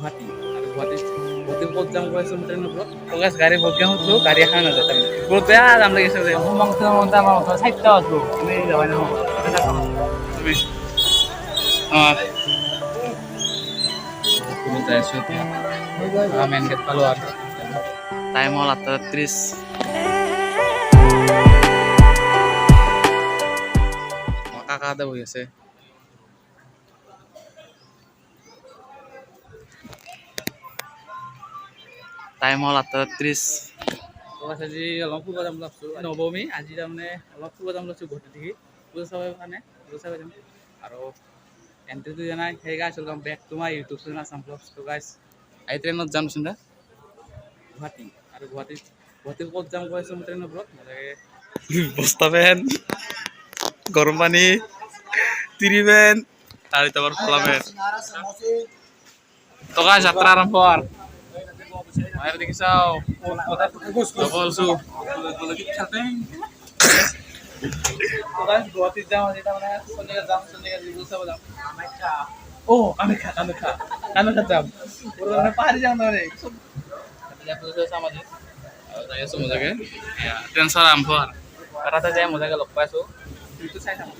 গুৱাহাটী আৰু গুৱাহাটীত ক'ত যাম কৈ আছোঁ ট্ৰেইনৰ ওপৰত তো গাইছ গাড়ী ভৰ্তি শুনছোঁ গাড়ী এখন নাযায় তাৰমানে বহুত বেয়া যাম লাগিছে যে আমাৰ ওচৰত চাৰিটা আছোঁ আমি যাবাই নহ'ব তুমি অঁ যাই আছোঁ এতিয়া মেইন গেট পালোঁ আৰু টাইম হ'ল 8:30 কাকাহঁতে বহি আছে টাইম হ'ল 8:30 আজি অলপ ফুৰিব যাম লাগছোঁ নৱমী আজি তাৰমানে অলপ ফুৰিব যাম লাগছোঁ গুৱাহাটী দেখি পূজা চাবৰ কাৰণে পূজা চাব যাম আৰু এণ্ট্ৰিটো দিয়া নাই সেই guys welcome back to my YouTube channel Assam blogs তো গাইছ আজি ট্ৰেইনত যাম চোন গুৱাহাটী আৰু গুৱাহাটীত ক'ত যাম কৈ আছোঁ ট্ৰেইনৰ ওপৰত বস্তা পেন গৰম পানী তিৰিবেন আৰু তোমাৰ ফলা পেন তো গাইছ যাত্ৰা আৰম্ভ আৰু মই দেখিছাও যাব আছোঁ গুৱাহাটীত যাম আজি তাৰমানে চণ্ডীগড় যাম চণ্ডীগড় জীবু চাব যাম কামাখ্যাত যাম পাহাৰি যাম তাৰমানে চাম আজি যাই আছোঁ মজাকে টেনশ্যন আৰম্ভ আৰু তাতে যাই মজাকে লগ পাইছোঁ চাই থাকোঁ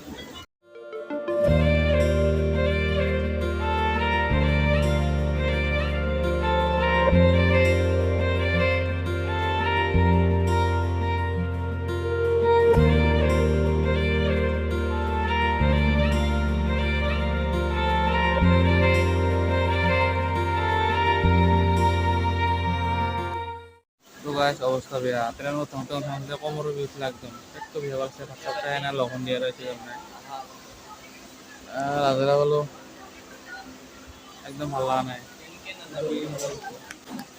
অৱস্থা বেয়া ট্ৰেইনত থাকোঁতে কমৰৰ বিষ একদম পেটটো বিষ লাগছে ভাত চাত খাই এনে লঘন দিয়া ৰৈছে তাৰমানে ৰাজৰা বোলো একদম ভাল লগা নাই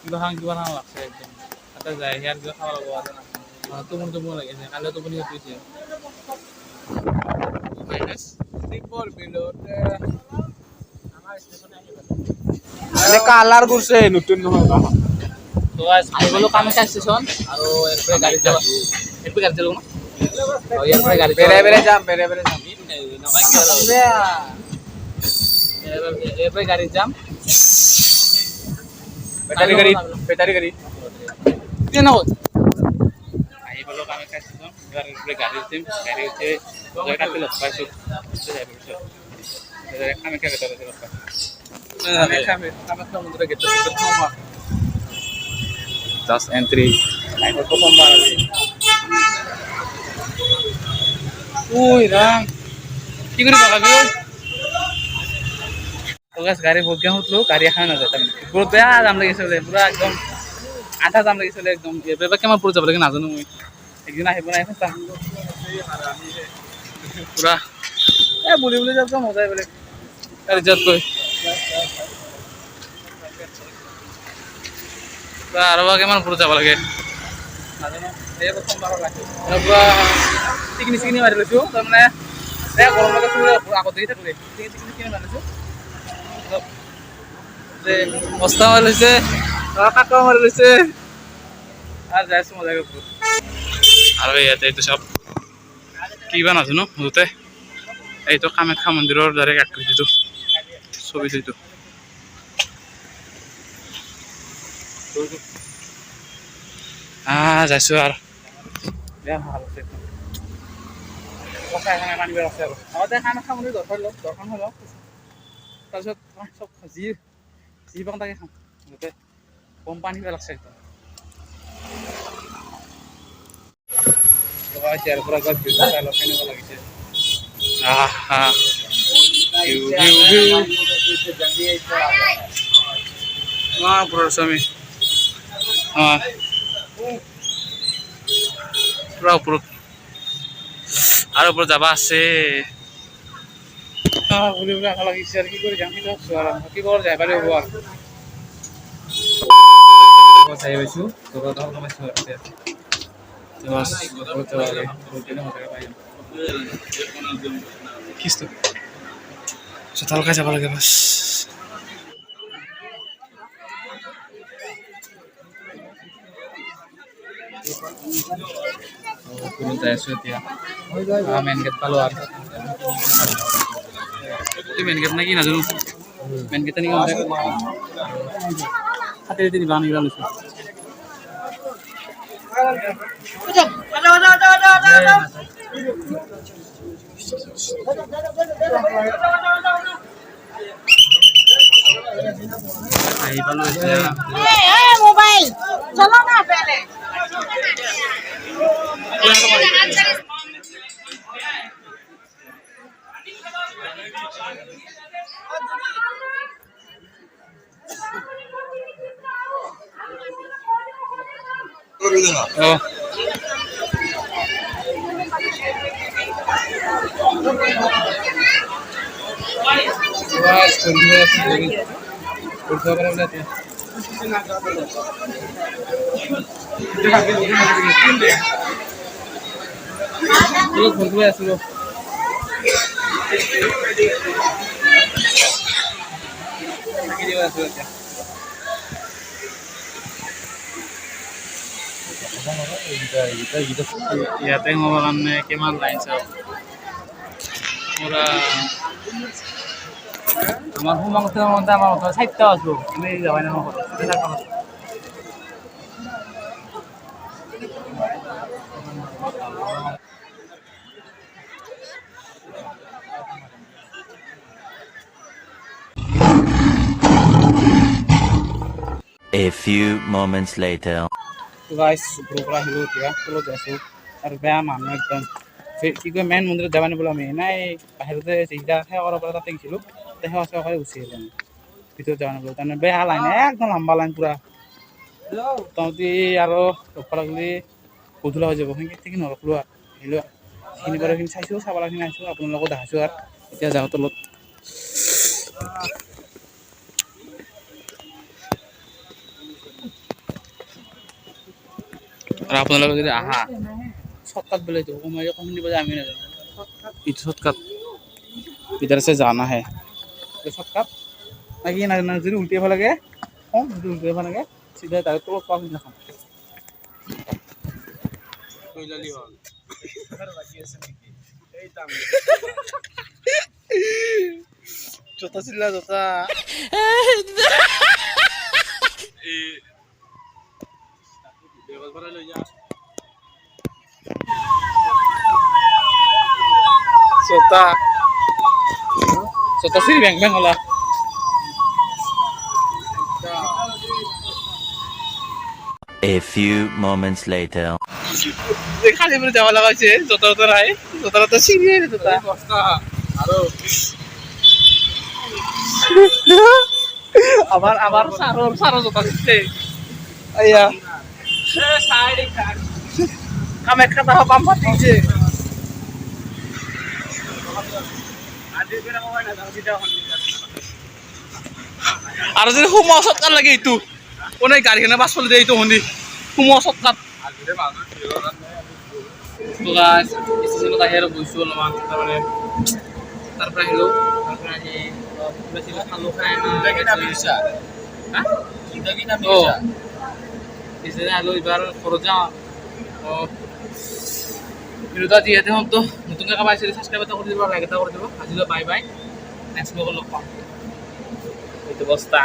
কিবা লাগছে একদম তাতে যায় সিয়াৰ কিবা খাব লাগিব টোপনি লাগিছে কালিও টোপনি উঠিছে কালার করছে নতুন নহয় তো গাইস আমি বলো কামাখ্যা স্টেশন আৰু এরপরে গাড়ি যাব এরপরে গাড়ি চালাবো না এরপরে গাড়ি বেরে যাম এরপরে গাড়ি যাম বেটারি গাড়ি কি না আই বলো কামাখ্যা স্টেশন এরপরে গাড়ি যাম গাড়ি হচ্ছে জায়গাতে লগ পাইছো কামাখ্যা ভেতরে লগ পাইছো কামাখ্যা মন্দিরের গেটে জাস্ট এন্ট্রি প্রথমবার রাং কি করে পাকাবি তো গাছ গাড়ি ভর্তি হতলো গাড়ি এখন না যায় পুরো বেয়া দাম লাগিছিল পুরা একদম আধা দাম লাগিছিল একদম এবার কেমন পুরো যাব লাগে নাজানো মই একদিন আহিব নাই পুরা বলি যাব মজাই বেলেগ রিজার্ভ কই আৰু কেমান পুরো যাব লাগে নাজানো এই প্রথমবার লাগে চিকনি মাৰি লৈছো তাৰমানে গৰম লাগে আগত দেখি থাকোঁ চিকনি মাৰি লৈছো বস্তা মাৰি লৈছে কাকা মাৰি লৈছে আৰু যাই আছো মজাকে আৰু ইয়াতে এইটো চব কিবা নাজানো মুঠতে এইটো কামাখ্যা মন্দিৰৰ ডাইৰেক্ট আকৃতিটো ছবিটো এইটো যাইছোঁ আৰু বেয়া ভাল আছে কথা এখানে মানিব আছে আৰু আগতে কামাখ্যা মন্দিৰ দৰ্শন হ'ল তাৰপিছত চব যি পাওঁ তাকে খাম যাতে কম পানী লাগছে একদম ইয়াৰ পৰা গছ অলপ কেনেকুৱা লাগিছে পুৰা স্বামী পুৰা ওপৰত আৰু ওপৰত যাবা আছে বুলি আশা লাগিছে আৰু কি কৰি যাম সেইটো আছোঁ আৰু কি কৰ যাই পাৰি হ'ব আৰু চাই পাইছোঁ চোতালকাই যাব লাগে বাছ যাই আছোঁ এতিয়া মেইন গেট পালোঁ আৰু মেইন গেট নে কি নাজানো মেইনকেইটা নেকি হাতেৰে দিবা নিবা লৈছোঁ আহি পালোঁ এতিয়া मोबाइल चलो ना पहले Oh. ইয়াতে সোমাবৰ কাৰণে কিমান লাইন চাওক পুৰা আমাৰ সোমাওঁতে আমাৰ ওচৰত 4টা আছোঁ আমি যাবাই নহয় A few moments later. গাইছ ওপৰৰ পৰা আহিলোঁ এতিয়া তলত আছোঁ আৰু বেয়া মানুহ একদম কি কয় মেইন মন্দিৰত যাব নিবলৈ আমি নাই বাহিৰতে যিকেইটা সেৱা কৰাৰ পৰা তাতে গৈছিলোঁ তাতে সেৱা চেৱা কৰি গুচি আহিলোঁ আমি ভিতৰত যাব নিবলৈ তাৰমানে বেয়া লাইন একদম লম্বা লাইন পূৰা মোটামুটি আৰু ৰখিব লাগিলে গধূলা হৈ যাব সেইখিনি নৰখিলোঁ আৰু আহিলোঁ সেইখিনি বাৰু সেইখিনি চাইছোঁ চাব লগাখিনি আহিছোঁ আপোনালোকক দেখাইছোঁ আৰু এতিয়া যাওঁ তলত और आप लोग যদি আহা शॉर्टकट बोले तो मैं कौन नहीं बजा मैं इट शॉर्टकट इधर से जाना है ये शॉर्टकट बाकी ना ना जरूर उल्टे वाला के हां जरूर उल्टे वाला के सीधा डायरेक्ट तो पास ना कोई लली वाल घर बाकी ऐसे नहीं এই দাম ছোট ছিল ছোটা Sota Sota sih beng-beng lah A few moments later. খালি বলে যাওয়া লাগাইছে Sota রাই Sota সিরিয়ে রে Sota আরো আবার সারো Sota দিতে আইয়া সাইড কাট কামে খাতা বাম্পার দিছে আর যদি হুমা সৎকার লাগে এইটো কোনে গাড়ীখনে বাছ চলি এইটো শুনি হুমা সৎকার ষ্টেচনত আহি আৰু গৈছোঁ অলপমান তাৰমানে তাৰপৰা আহিলোঁ তাৰপৰা আহি বেছি খালোঁ খাই পিছদিনা আহিলোঁ এইবাৰ ঘৰত যাওঁ ভিডিওটা যিহেতু তো নতুনকৈ কাম আহিছিলে ছাবস্ক্ৰাইব এটা কৰি দিব লাইক এটা কৰি দিব আজিলৈ বাই বাই নেক্সট ব্লগত লগ পাম এইটো বস্তা